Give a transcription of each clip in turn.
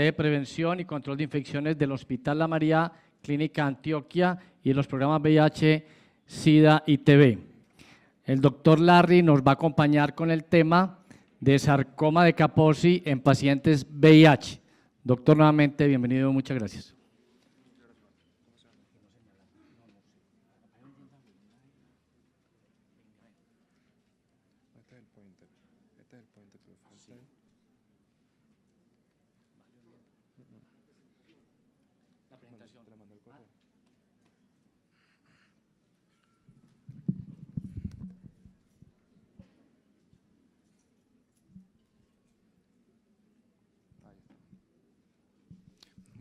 de Prevención y Control de Infecciones del Hospital La María, Clínica Antioquia y los programas VIH, SIDA y TB. El doctor Larry nos va a acompañar con el tema de sarcoma de Kaposi en pacientes VIH. Doctor, nuevamente, bienvenido, muchas gracias.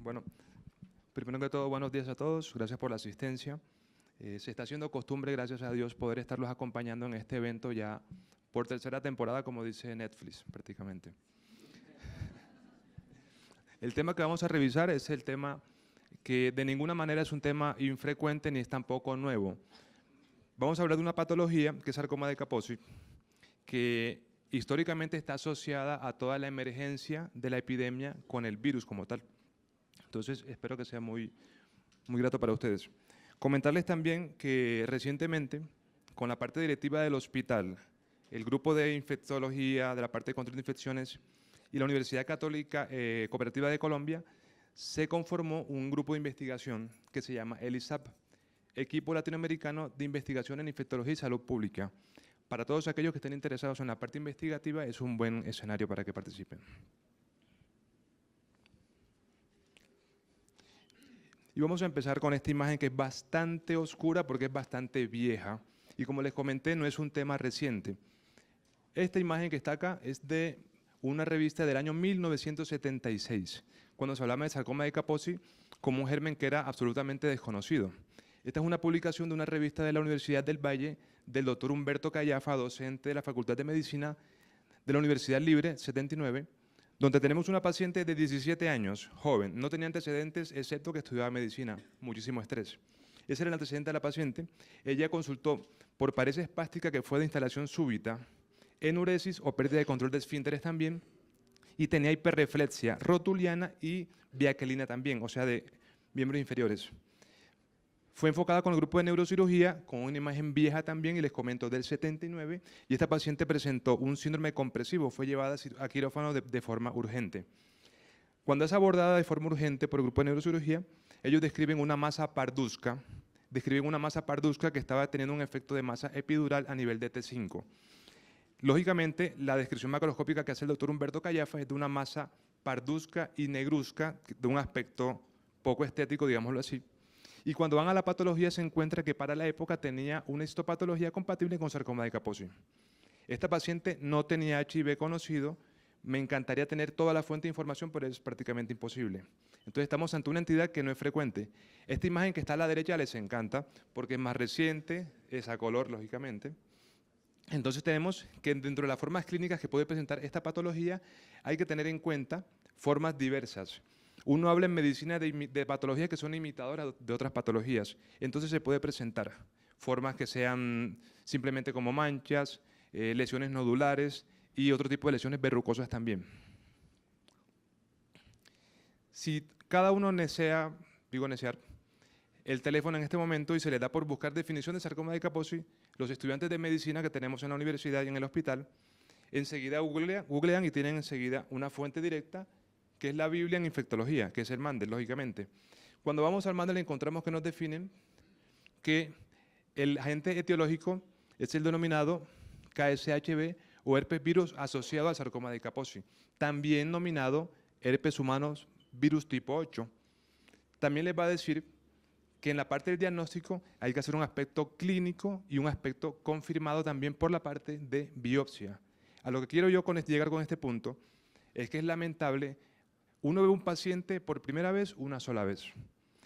Bueno, primero que todo, buenos días a todos, gracias por la asistencia. Se está haciendo costumbre, gracias a Dios, poder estarlos acompañando en este evento ya por tercera temporada, como dice Netflix, prácticamente. El tema que vamos a revisar es el tema que de ninguna manera es un tema infrecuente ni es tampoco nuevo. Vamos a hablar de una patología que es sarcoma de Kaposi, que históricamente está asociada a toda la emergencia de la epidemia con el virus como tal. Entonces, espero que sea muy grato para ustedes. Comentarles también que recientemente, con la parte directiva del hospital, el grupo de infectología, de la parte de control de infecciones y la Universidad Católica Cooperativa de Colombia, se conformó un grupo de investigación que se llama ELISAP, Equipo Latinoamericano de Investigación en Infectología y Salud Pública. Para todos aquellos que estén interesados en la parte investigativa, es un buen escenario para que participen. Y vamos a empezar con esta imagen que es bastante oscura porque es bastante vieja. Y como les comenté, no es un tema reciente. Esta imagen que está acá es de una revista del año 1976, cuando se hablaba de sarcoma de Kaposi como un germen que era absolutamente desconocido. Esta es una publicación de una revista de la Universidad del Valle del doctor Humberto Callafa, docente de la Facultad de Medicina de la Universidad Libre 79, donde tenemos una paciente de 17 años, joven, no tenía antecedentes excepto que estudiaba medicina, muchísimo estrés. Ese era el antecedente de la paciente. Ella consultó por paresis espástica que fue de instalación súbita, enuresis o pérdida de control de esfínteres también, y tenía hiperreflexia rotuliana y viaquelina también, o sea, de miembros inferiores. Fue enfocada con el grupo de neurocirugía, con una imagen vieja también, y les comento, del 79, y esta paciente presentó un síndrome compresivo, fue llevada a quirófano de forma urgente. Cuando es abordada de forma urgente por el grupo de neurocirugía, ellos describen una masa parduzca, que estaba teniendo un efecto de masa epidural a nivel de T5. Lógicamente, la descripción macroscópica que hace el doctor Humberto Callafa es de una masa parduzca y negruzca, de un aspecto poco estético, digámoslo así. Y cuando van a la patología se encuentra que para la época tenía una histopatología compatible con sarcoma de Kaposi. Esta paciente no tenía HIV conocido, me encantaría tener toda la fuente de información, pero es prácticamente imposible. Entonces estamos ante una entidad que no es frecuente. Esta imagen que está a la derecha les encanta porque es más reciente, es a color, lógicamente. Entonces tenemos que dentro de las formas clínicas que puede presentar esta patología hay que tener en cuenta formas diversas. Uno habla en medicina de patologías que son imitadoras de otras patologías. Entonces se puede presentar formas que sean simplemente como manchas, lesiones nodulares y otro tipo de lesiones verrucosas también. Si cada uno necear el teléfono en este momento y se le da por buscar definición de sarcoma de Kaposi, los estudiantes de medicina que tenemos en la universidad y en el hospital, enseguida googlean y tienen enseguida una fuente directa que es la Biblia en infectología, que es el Mandel, lógicamente. Cuando vamos al Mandel encontramos que nos definen que el agente etiológico es el denominado KSHB o herpes virus asociado al sarcoma de Kaposi, también nominado herpes humanos virus tipo 8. También les va a decir que en la parte del diagnóstico hay que hacer un aspecto clínico y un aspecto confirmado también por la parte de biopsia. A lo que quiero yo llegar con este punto es que es lamentable, uno ve un paciente por primera vez una sola vez.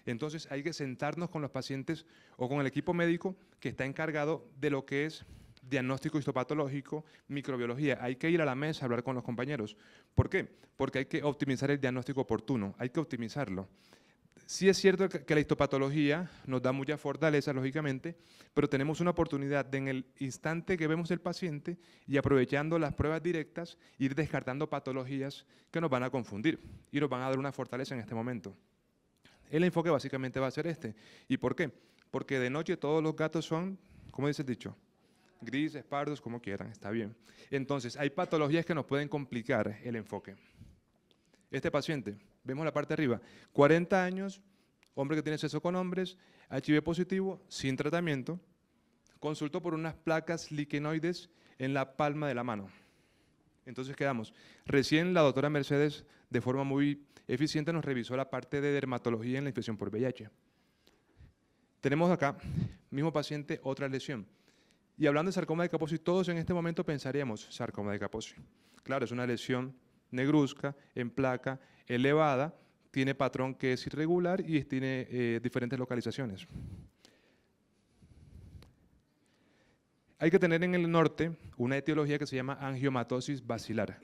Entonces hay que sentarnos con los pacientes o con el equipo médico que está encargado de lo que es diagnóstico histopatológico, microbiología. Hay que ir a la mesa a hablar con los compañeros. ¿Por qué? Porque hay que optimizar el diagnóstico oportuno, hay que optimizarlo. sí es cierto que la histopatología nos da mucha fortaleza, lógicamente, pero tenemos una oportunidad de en el instante que vemos el paciente y aprovechando las pruebas directas, ir descartando patologías que nos van a confundir y nos van a dar una fortaleza en este momento. El enfoque básicamente va a ser este. ¿Y por qué? Porque de noche todos los gatos son, ¿cómo dice el dicho? Grises, pardos, como quieran, está bien. Entonces, hay patologías que nos pueden complicar el enfoque. Este paciente, vemos la parte de arriba, 40 años, hombre que tiene sexo con hombres, HIV positivo, sin tratamiento, consultó por unas placas liquenoides en la palma de la mano. Entonces quedamos. Recién la doctora Mercedes, de forma muy eficiente, nos revisó la parte de dermatología en la infección por VIH. Tenemos acá, mismo paciente, otra lesión. Y hablando de sarcoma de Kaposi, todos en este momento pensaríamos sarcoma de Kaposi. Claro, es una lesión negruzca, en placa, elevada, tiene patrón que es irregular y tiene diferentes localizaciones. Hay que tener en el norte una etiología que se llama angiomatosis basilar.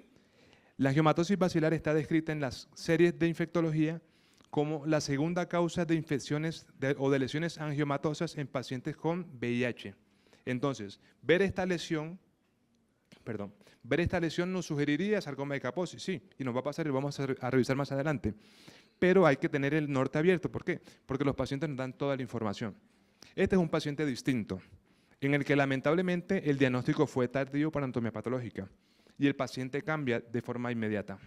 La angiomatosis basilar está descrita en las series de infectología como la segunda causa de infecciones o de lesiones angiomatosas en pacientes con VIH. Entonces, ver esta lesión nos sugeriría sarcoma de Kaposi, sí, y nos va a pasar y lo vamos a revisar más adelante. Pero hay que tener el norte abierto. ¿Por qué? Porque los pacientes nos dan toda la información. Este es un paciente distinto, en el que lamentablemente el diagnóstico fue tardío para anatomía patológica y el paciente cambia de forma inmediata.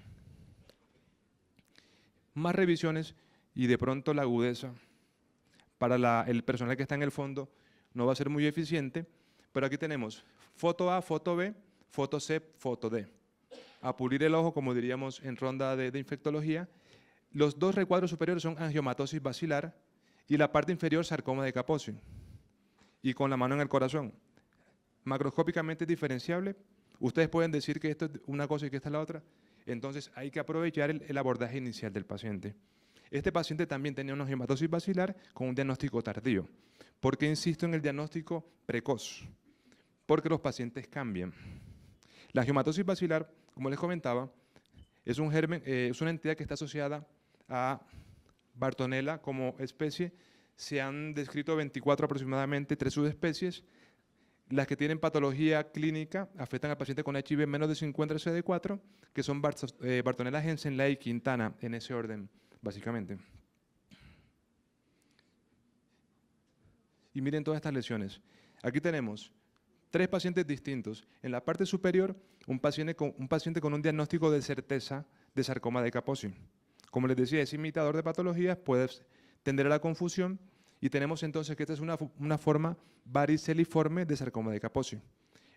Más revisiones y de pronto la agudeza para el personal que está en el fondo no va a ser muy eficiente, pero aquí tenemos foto A, foto B, foto C, foto D. A pulir el ojo, como diríamos en ronda de infectología. Los dos recuadros superiores son angiomatosis basilar y la parte inferior sarcoma de Kaposi. Y con la mano en el corazón. Macroscópicamente diferenciable. Ustedes pueden decir que esto es una cosa y que esta es la otra. Entonces hay que aprovechar el abordaje inicial del paciente. Este paciente también tenía una angiomatosis basilar con un diagnóstico tardío. ¿Por qué insisto en el diagnóstico precoz? Porque los pacientes cambian. La angiomatosis basilar, como les comentaba, es un germen, es una entidad que está asociada a Bartonella como especie. Se han descrito 24 aproximadamente, 3 subespecies. Las que tienen patología clínica afectan al paciente con HIV menos de 50 CD4, que son Bartonella, Jensen, y Quintana, en ese orden, básicamente. Y miren todas estas lesiones. Aquí tenemos 3 pacientes distintos. En la parte superior, un paciente con un diagnóstico de certeza de sarcoma de Kaposi. Como les decía, es imitador de patologías, puede tender a la confusión, y tenemos entonces que esta es una forma variceliforme de sarcoma de Kaposi.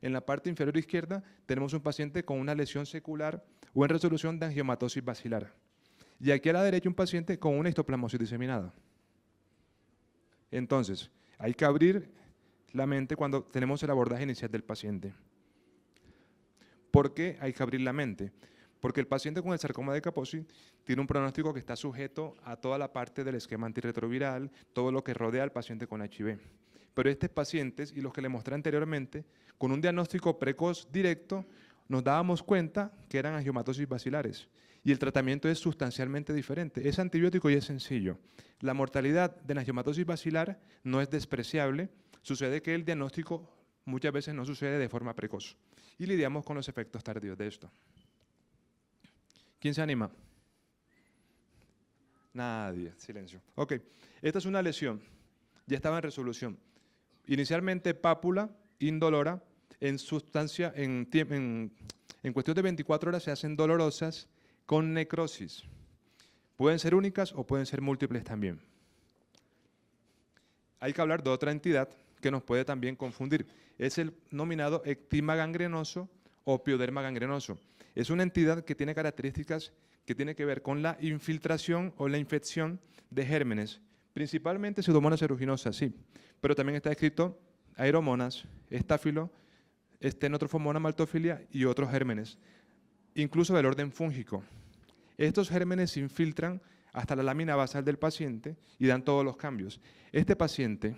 En la parte inferior izquierda tenemos un paciente con una lesión secular o en resolución de angiomatosis basilar. Y aquí a la derecha un paciente con una histoplasmosis diseminada. Entonces, hay que abrir la mente cuando tenemos el abordaje inicial del paciente. ¿Por qué hay que abrir la mente? Porque el paciente con el sarcoma de Kaposi tiene un pronóstico que está sujeto a toda la parte del esquema antirretroviral, todo lo que rodea al paciente con HIV. Pero estos pacientes, y los que le mostré anteriormente, con un diagnóstico precoz directo, nos dábamos cuenta que eran angiomatosis basilares. Y el tratamiento es sustancialmente diferente. Es antibiótico y es sencillo. La mortalidad de la angiomatosis basilar no es despreciable. Sucede que el diagnóstico muchas veces no sucede de forma precoz. Y lidiamos con los efectos tardíos de esto. ¿Quién se anima? Nadie, silencio. Ok, esta es una lesión, ya estaba en resolución. Inicialmente pápula, indolora, en sustancia, en cuestión de 24 horas se hacen dolorosas con necrosis. Pueden ser únicas o pueden ser múltiples también. Hay que hablar de otra entidad que nos puede también confundir. Es el nominado ectima gangrenoso o pioderma gangrenoso. Es una entidad que tiene características que tienen que ver con la infiltración o la infección de gérmenes, principalmente Pseudomonas aeruginosa, sí, pero también está escrito Aeromonas, Estáfilo, Stenotrophomonas maltophilia y otros gérmenes, incluso del orden fúngico. Estos gérmenes se infiltran hasta la lámina basal del paciente y dan todos los cambios. Este paciente,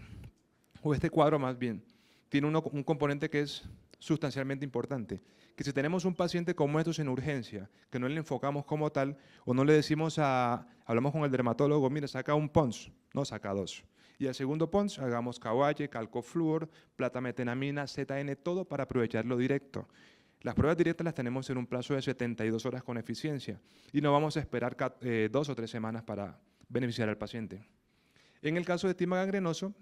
o este cuadro más bien, tiene un componente que es sustancialmente importante, que si tenemos un paciente como estos en urgencia, que no le enfocamos como tal, o no le decimos hablamos con el dermatólogo, mira, saca un PONS, no, saca 2. Y al segundo PONS hagamos Cawaye, calcofluor, platametenamina, ZN, todo para aprovecharlo directo. Las pruebas directas las tenemos en un plazo de 72 horas con eficiencia y no vamos a esperar 2 o 3 semanas para beneficiar al paciente. En el caso de estigma gangrenoso,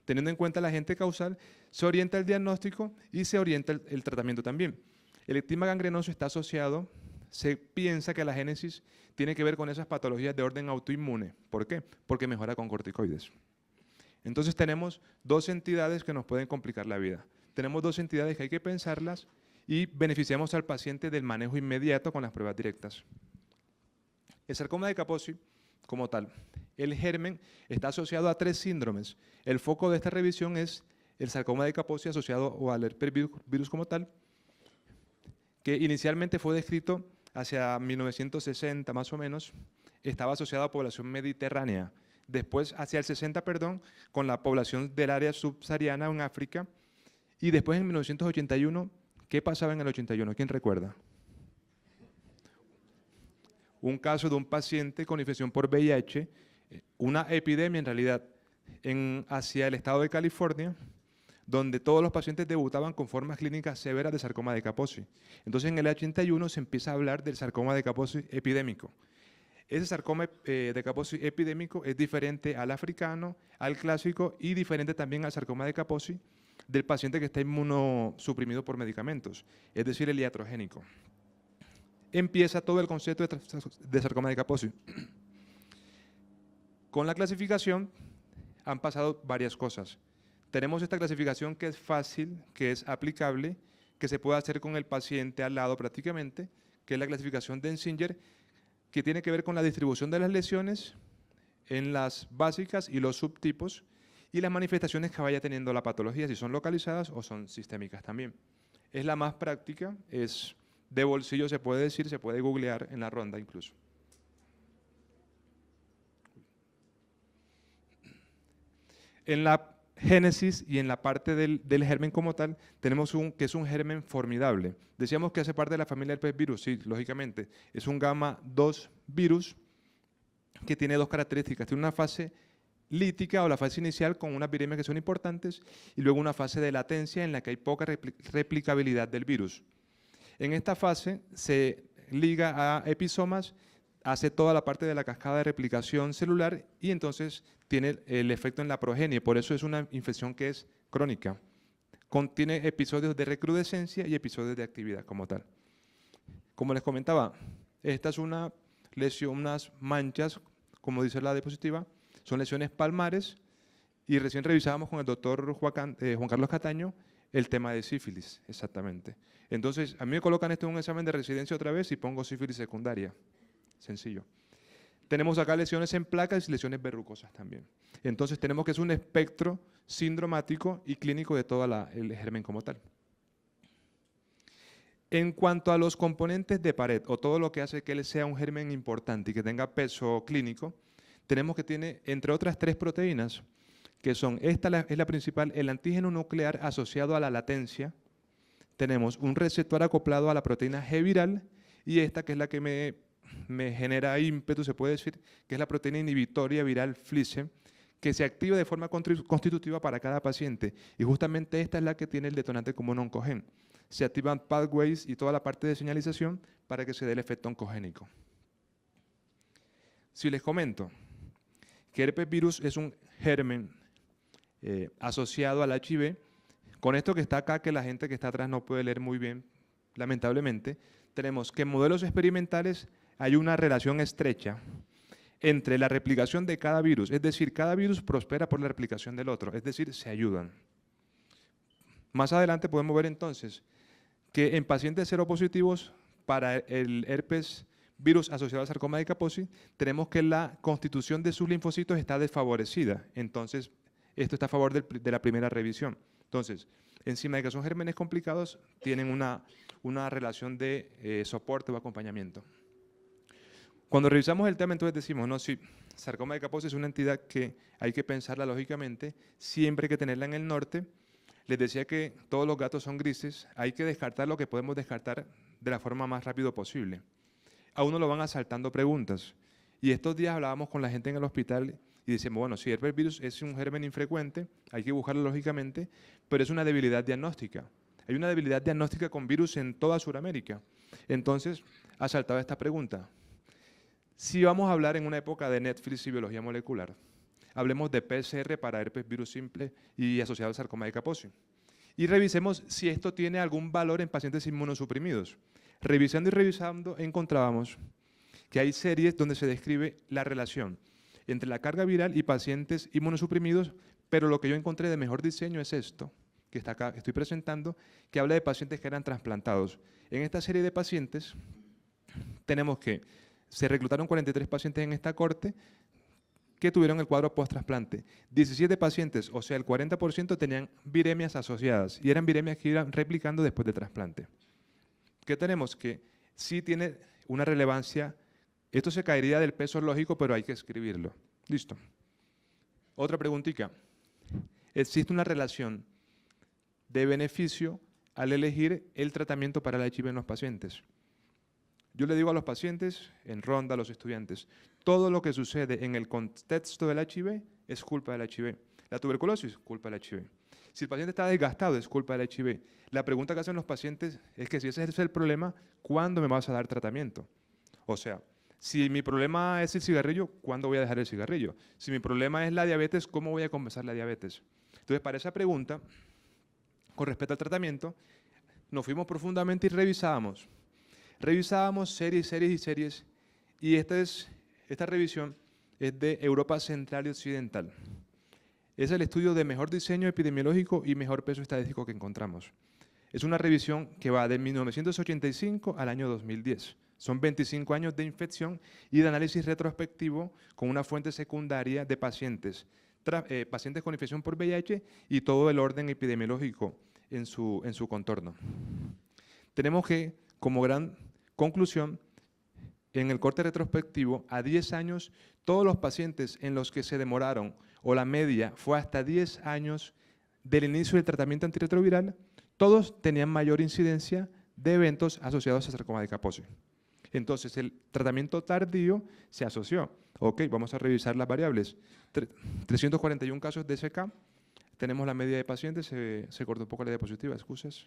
teniendo en cuenta el agente causal, se orienta el diagnóstico y se orienta el tratamiento también. El estigma gangrenoso está asociado, se piensa que la génesis tiene que ver con esas patologías de orden autoinmune. ¿Por qué? Porque mejora con corticoides. Entonces tenemos dos entidades que nos pueden complicar la vida. Tenemos dos entidades que hay que pensarlas y beneficiamos al paciente del manejo inmediato con las pruebas directas. El sarcoma de Kaposi, como tal, el germen está asociado a 3 síndromes. El foco de esta revisión es el sarcoma de Kaposi asociado al herpesvirus como tal, que inicialmente fue descrito hacia 1960 más o menos, estaba asociado a población mediterránea. Después, hacia el 60, con la población del área subsahariana en África. Y después, en 1981, ¿qué pasaba en el 81? ¿Quién recuerda? Un caso de un paciente con infección por VIH, una epidemia en realidad, hacia el estado de California, donde todos los pacientes debutaban con formas clínicas severas de sarcoma de Kaposi. Entonces, en el 81 se empieza a hablar del sarcoma de Kaposi epidémico. Ese sarcoma de Kaposi epidémico es diferente al africano, al clásico y diferente también al sarcoma de Kaposi del paciente que está inmunosuprimido por medicamentos, es decir, el iatrogénico. Empieza todo el concepto de sarcoma de Kaposi. Con la clasificación han pasado varias cosas. Tenemos esta clasificación que es fácil, que es aplicable, que se puede hacer con el paciente al lado prácticamente, que es la clasificación de Denzinger, que tiene que ver con la distribución de las lesiones en las básicas y los subtipos y las manifestaciones que vaya teniendo la patología, si son localizadas o son sistémicas también. Es la más práctica, es de bolsillo, se puede decir, se puede googlear en la ronda incluso. En la génesis y en la parte del germen como tal, tenemos que es un germen formidable. Decíamos que hace parte de la familia del herpesvirus, sí, lógicamente. Es un gamma 2 virus que tiene dos características. Tiene una fase lítica o la fase inicial con unas viremias que son importantes y luego una fase de latencia en la que hay poca replicabilidad del virus. En esta fase se liga a episomas, hace toda la parte de la cascada de replicación celular y entonces tiene el efecto en la progenie. Por eso es una infección que es crónica. Contiene episodios de recrudescencia y episodios de actividad como tal. Como les comentaba, esta es una lesión, unas manchas, como dice la diapositiva, son lesiones palmares y recién revisábamos con el doctor Juan Carlos Cataño el tema de sífilis, exactamente. Entonces, a mí me colocan esto en un examen de residencia otra vez y pongo sífilis secundaria. Sencillo. Tenemos acá lesiones en placas y lesiones verrucosas también. Entonces tenemos que es un espectro sindromático y clínico de todo el germen como tal. En cuanto a los componentes de pared o todo lo que hace que él sea un germen importante y que tenga peso clínico, tenemos que tiene, entre otras 3 proteínas, que son, esta es la principal, el antígeno nuclear asociado a la latencia. Tenemos un receptor acoplado a la proteína G viral y esta que es la que me genera ímpetu, se puede decir, que es la proteína inhibitoria viral FLICE, que se activa de forma constitutiva para cada paciente. Y justamente esta es la que tiene el detonante común oncogen. Se activan pathways y toda la parte de señalización para que se dé el efecto oncogénico. Si les comento que herpes virus es un germen asociado al HIV, con esto que está acá, que la gente que está atrás no puede leer muy bien, lamentablemente, tenemos que en modelos experimentales hay una relación estrecha entre la replicación de cada virus, es decir, cada virus prospera por la replicación del otro, es decir, se ayudan. Más adelante podemos ver entonces que en pacientes seropositivos para el herpes virus asociado al sarcoma de Kaposi, tenemos que la constitución de sus linfocitos está desfavorecida, entonces esto está a favor de la primera revisión. Entonces, encima de que son gérmenes complicados, tienen una relación de soporte o acompañamiento. Cuando revisamos el tema, entonces decimos, no, sí, sarcoma de Kaposi es una entidad que hay que pensarla lógicamente, siempre hay que tenerla en el norte, Les decía que todos los gatos son grises, hay que descartar lo que podemos descartar de la forma más rápido posible. A uno lo van asaltando preguntas. Y estos días hablábamos con la gente en el hospital y decíamos, bueno, si herpes virus es un germen infrecuente, hay que buscarlo lógicamente, pero es una debilidad diagnóstica. Hay una debilidad diagnóstica con virus en toda Sudamérica. Entonces, asaltaba esta pregunta. Si vamos a hablar en una época de Netflix y biología molecular, hablemos de PCR para herpes virus simple y asociado al sarcoma de Kaposi. Y revisemos si esto tiene algún valor en pacientes inmunosuprimidos. Revisando y revisando, encontrábamos que hay series donde se describe la relación entre la carga viral y pacientes inmunosuprimidos, pero lo que yo encontré de mejor diseño es esto, que está acá, que estoy presentando, que habla de pacientes que eran trasplantados. En esta serie de pacientes tenemos que se reclutaron 43 pacientes en esta corte que tuvieron el cuadro post-trasplante. 17 pacientes, o sea, el 40% tenían viremias asociadas y eran viremias que iban replicando después del trasplante. ¿Qué tenemos? Que sí tiene una relevancia. Esto se caería del peso lógico, pero hay que escribirlo. Listo. Otra preguntita. ¿Existe una relación de beneficio al elegir el tratamiento para el HIV en los pacientes? Yo le digo a los pacientes, en ronda a los estudiantes, todo lo que sucede en el contexto del HIV es culpa del HIV. La tuberculosis, culpa del HIV. Si el paciente está desgastado, es culpa del HIV. La pregunta que hacen los pacientes es que si ese es el problema, ¿cuándo me vas a dar tratamiento? O sea, si mi problema es el cigarrillo, ¿cuándo voy a dejar el cigarrillo? Si mi problema es la diabetes, ¿cómo voy a compensar la diabetes? Entonces, para esa pregunta, con respecto al tratamiento, nos fuimos profundamente y revisábamos. Revisábamos series, y esta revisión es de Europa Central y Occidental. Es el estudio de mejor diseño epidemiológico y mejor peso estadístico que encontramos. Es una revisión que va de 1985 al año 2010. Son 25 años de infección y de análisis retrospectivo con una fuente secundaria de pacientes, pacientes con infección por VIH y todo el orden epidemiológico en su contorno. Tenemos que, como gran conclusión, en el corte retrospectivo, a 10 años, todos los pacientes en los que se demoraron, o la media fue hasta 10 años del inicio del tratamiento antirretroviral, todos tenían mayor incidencia de eventos asociados a sarcoma de Kaposi. Entonces, el tratamiento tardío se asoció. Ok, vamos a revisar las variables. 341 casos de SK. Tenemos la media de pacientes. Se cortó un poco la diapositiva, excusas.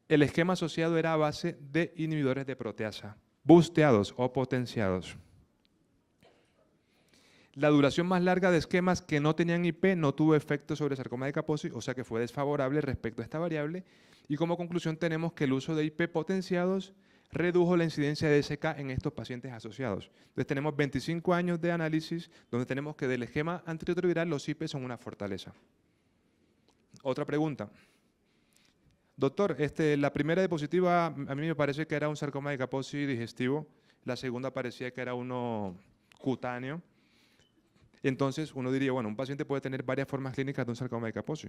El esquema asociado era a base de inhibidores de proteasa, boosteados o potenciados. La duración más larga de esquemas que no tenían IP no tuvo efecto sobre sarcoma de Kaposi, o sea que fue desfavorable respecto a esta variable. Y como conclusión tenemos que el uso de IP potenciados redujo la incidencia de SK en estos pacientes asociados. Entonces tenemos 25 años de análisis donde tenemos que del esquema antirretroviral los IP son una fortaleza. Otra pregunta. Doctor, la primera diapositiva a mí me parece que era un sarcoma de Kaposi digestivo, la segunda parecía que era uno cutáneo. Entonces uno diría, bueno, un paciente puede tener varias formas clínicas de un sarcoma de Kaposi.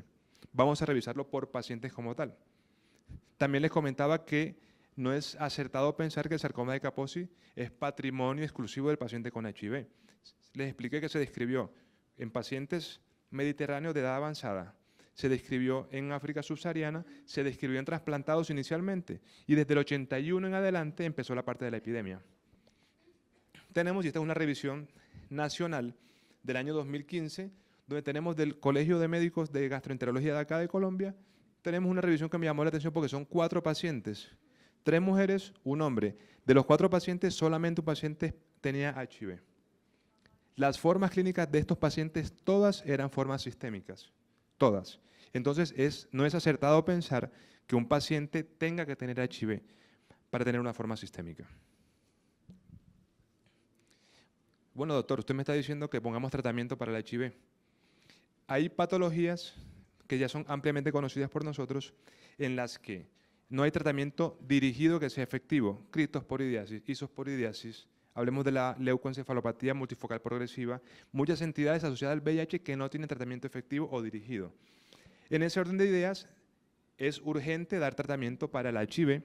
Vamos a revisarlo por pacientes como tal. También les comentaba que no es acertado pensar que el sarcoma de Kaposi es patrimonio exclusivo del paciente con HIV. Les expliqué que se describió en pacientes mediterráneos de edad avanzada, se describió en África subsahariana, se describió en trasplantados inicialmente y desde el 81 en adelante empezó la parte de la epidemia. Tenemos, y esta es una revisión nacional del año 2015, donde tenemos del Colegio de Médicos de Gastroenterología de acá de Colombia, tenemos una revisión que me llamó la atención porque son 4 pacientes, 3 mujeres, 1 hombre. De los 4 pacientes, solamente un paciente tenía HIV. Las formas clínicas de estos pacientes, todas eran formas sistémicas, todas. Entonces, no es acertado pensar que un paciente tenga que tener HIV para tener una forma sistémica. Bueno, doctor, usted me está diciendo que pongamos tratamiento para el HIV. Hay patologías que ya son ampliamente conocidas por nosotros en las que no hay tratamiento dirigido que sea efectivo. Criptosporidiasis, isosporidiasis, hablemos de la leucoencefalopatía multifocal progresiva, muchas entidades asociadas al VIH que no tienen tratamiento efectivo o dirigido. En ese orden de ideas, es urgente dar tratamiento para el HIV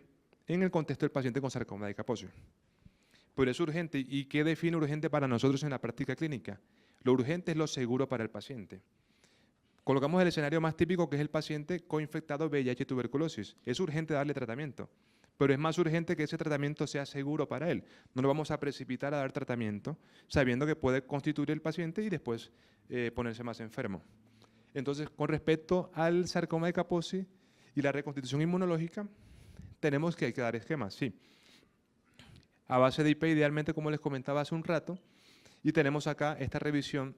en el contexto del paciente con sarcoma de Kaposi. Pero es urgente, ¿y qué define urgente para nosotros en la práctica clínica? Lo urgente es lo seguro para el paciente. Colocamos el escenario más típico, que es el paciente coinfectado VIH y tuberculosis. Es urgente darle tratamiento, pero es más urgente que ese tratamiento sea seguro para él. No lo vamos a precipitar a dar tratamiento sabiendo que puede constituir el paciente y después ponerse más enfermo. Entonces, con respecto al sarcoma de Kaposi y la reconstitución inmunológica, tenemos que hay que dar esquemas, sí. A base de IP, idealmente, como les comentaba hace un rato, y tenemos acá esta revisión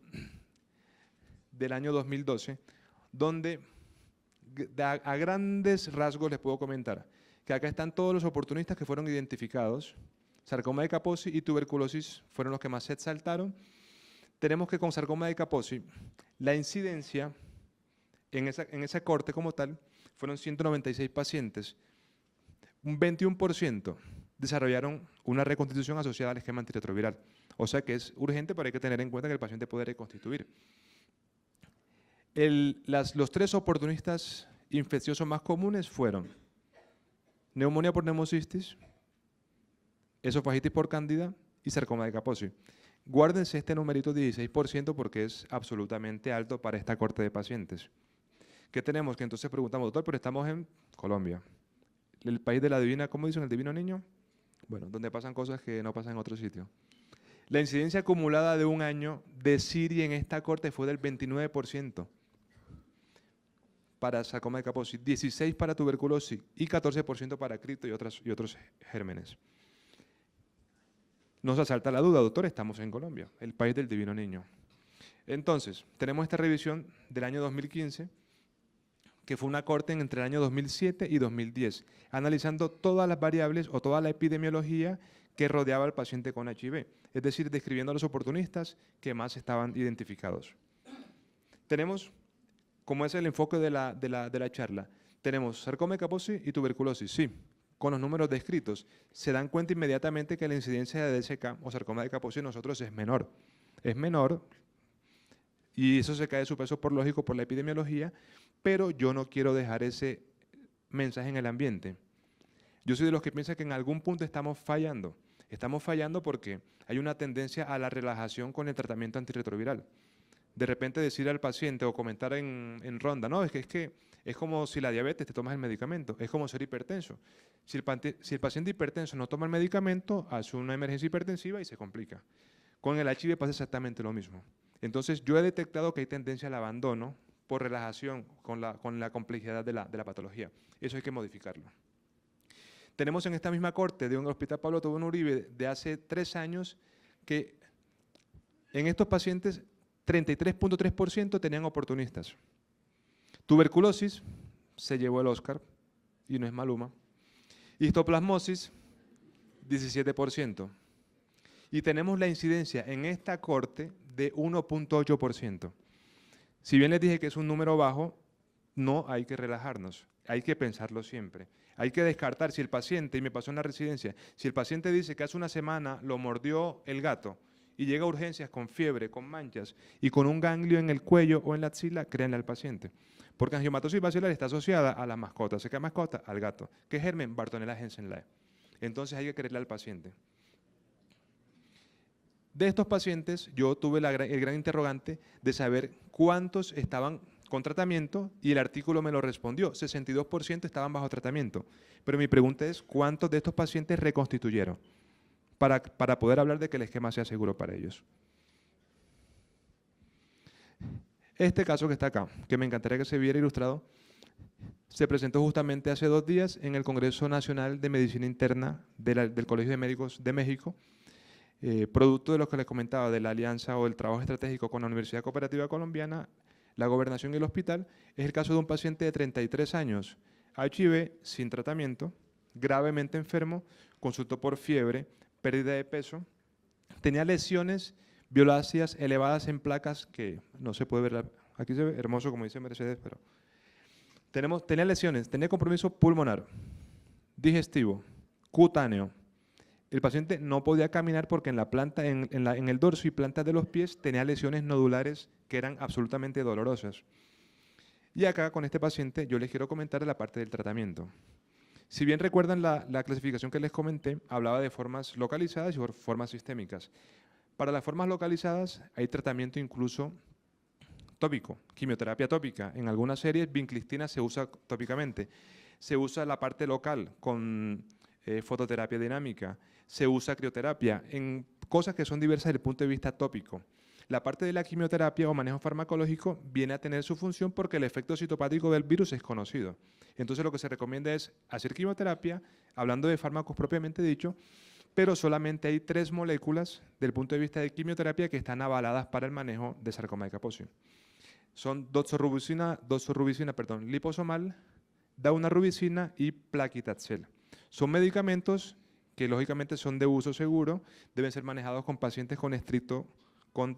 del año 2012, donde a grandes rasgos les puedo comentar que acá están todos los oportunistas que fueron identificados. Sarcoma de Kaposi y tuberculosis fueron los que más se exaltaron. Tenemos que con sarcoma de Kaposi, la incidencia en esa corte como tal, fueron 196 pacientes. Un 21% desarrollaron una reconstitución asociada al esquema antirretroviral. O sea que es urgente, pero hay que tener en cuenta que el paciente puede reconstituir. Los 3 oportunistas infecciosos más comunes fueron neumonía por neumocistis, esofagitis por cándida y sarcoma de Kaposi. Guárdense este numerito 16% porque es absolutamente alto para esta corte de pacientes. ¿Qué tenemos? Que entonces preguntamos, doctor, pero estamos en Colombia, el país de la divina, ¿cómo dicen? ¿El divino niño? Bueno, donde pasan cosas que no pasan en otro sitio. La incidencia acumulada de un año de CIRI en esta corte fue del 29%. Para sarcoma de Kaposi, 16% para tuberculosis y 14% para cripto y otros gérmenes. Nos asalta la duda, doctor, estamos en Colombia, el país del divino niño. Entonces, tenemos esta revisión del año 2015, que fue una corte entre el año 2007 y 2010, analizando todas las variables o toda la epidemiología que rodeaba al paciente con HIV, es decir, describiendo a los oportunistas que más estaban identificados. Tenemos, como es el enfoque de la charla, tenemos sarcoma de Kaposi y tuberculosis, sí, con los números descritos. Se dan cuenta inmediatamente que la incidencia de DSK o sarcoma de Kaposi en nosotros es menor. Es menor y eso se cae de su peso por lógico por la epidemiología, pero yo no quiero dejar ese mensaje en el ambiente. Yo soy de los que piensan que en algún punto estamos fallando. Estamos fallando porque hay una tendencia a la relajación con el tratamiento antirretroviral. De repente decir al paciente o comentar en ronda, no, es que es como si la diabetes te tomas el medicamento, es como ser hipertenso. Si el paciente hipertenso no toma el medicamento, hace una emergencia hipertensiva y se complica. Con el HIV pasa exactamente lo mismo. Entonces yo he detectado que hay tendencia al abandono por relajación con la complejidad de la patología. Eso hay que modificarlo. Tenemos en esta misma corte de un hospital Pablo Tobón Uribe de hace 3 años que en estos pacientes 33.3% tenían oportunistas. Tuberculosis se llevó el Oscar y no es Maluma. Histoplasmosis 17%. Y tenemos la incidencia en esta corte de 1.8%. Si bien les dije que es un número bajo, no hay que relajarnos, hay que pensarlo siempre. Hay que descartar si el paciente, y me pasó en la residencia, si el paciente dice que hace una semana lo mordió el gato y llega a urgencias con fiebre, con manchas y con un ganglio en el cuello o en la axila, créanle al paciente. Porque angiomatosis basilar está asociada a las mascotas. ¿Qué mascota? Al gato. ¿Qué germen? Bartonella henselae. Entonces hay que creerle al paciente. De estos pacientes, yo tuve el gran interrogante de saber cuántos estaban con tratamiento y el artículo me lo respondió. 62% estaban bajo tratamiento. Pero mi pregunta es, ¿cuántos de estos pacientes reconstituyeron? Para poder hablar de que el esquema sea seguro para ellos. Este caso que está acá, que me encantaría que se viera ilustrado, se presentó justamente hace 2 días en el Congreso Nacional de Medicina Interna del Colegio de Médicos de México, producto de lo que les comentaba, de la alianza o el trabajo estratégico con la Universidad Cooperativa Colombiana, la Gobernación y el hospital. Es el caso de un paciente de 33 años, HIV sin tratamiento, gravemente enfermo, consultó por fiebre, pérdida de peso, tenía lesiones violáceas elevadas en placas que no se puede ver, aquí se ve hermoso como dice Mercedes, pero tenía lesiones, tenía compromiso pulmonar, digestivo, cutáneo. El paciente no podía caminar porque en la planta, en el dorso y planta de los pies tenía lesiones nodulares que eran absolutamente dolorosas. Y acá con este paciente yo les quiero comentar la parte del tratamiento. Si bien recuerdan la clasificación que les comenté, hablaba de formas localizadas y formas sistémicas. Para las formas localizadas hay tratamiento incluso tópico, quimioterapia tópica. En algunas series, vincristina se usa tópicamente. Se usa la parte local con fototerapia dinámica. Se usa crioterapia en cosas que son diversas desde el punto de vista tópico. La parte de la quimioterapia o manejo farmacológico viene a tener su función porque el efecto citopático del virus es conocido. Entonces lo que se recomienda es hacer quimioterapia, hablando de fármacos propiamente dicho, pero solamente hay 3 moléculas del punto de vista de quimioterapia que están avaladas para el manejo de sarcoma de Kaposi. Son doxorubicina, liposomal, daunorubicina y plaquitaxel. Son medicamentos que lógicamente son de uso seguro, deben ser manejados con pacientes con estricto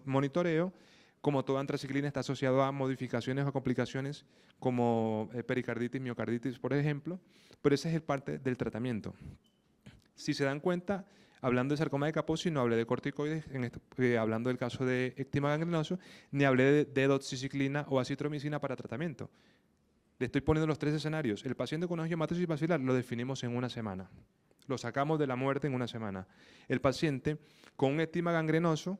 monitoreo. Como toda antraciclina está asociado a modificaciones o complicaciones como pericarditis, miocarditis, por ejemplo, pero ese es el parte del tratamiento. Si se dan cuenta, hablando de sarcoma de Kaposi, no hablé de corticoides, hablando del caso de eczema gangrenoso, ni hablé de doxiciclina o acitromicina para tratamiento. Le estoy poniendo los 3 escenarios. El paciente con angiomatosis basilar lo definimos en 1 semana. Lo sacamos de la muerte en 1 semana. El paciente con un eczema gangrenoso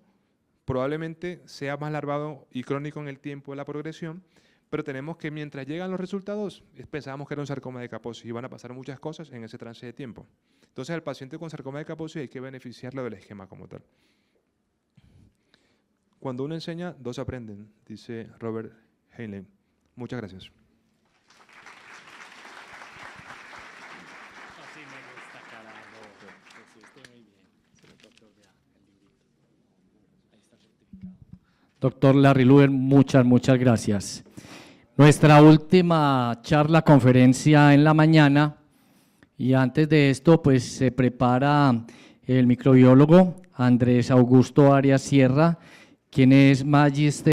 probablemente sea más larvado y crónico en el tiempo de la progresión, pero tenemos que mientras llegan los resultados, pensábamos que era un sarcoma de Kaposi y van a pasar muchas cosas en ese trance de tiempo. Entonces al paciente con sarcoma de Kaposi hay que beneficiarlo del esquema como tal. Cuando uno enseña, 2 aprenden, dice Robert Heinlein. Muchas gracias. Doctor Larry Luber, muchas gracias. Nuestra última charla, conferencia en la mañana, y antes de esto, pues se prepara el microbiólogo Andrés Augusto Arias Sierra, quien es magíster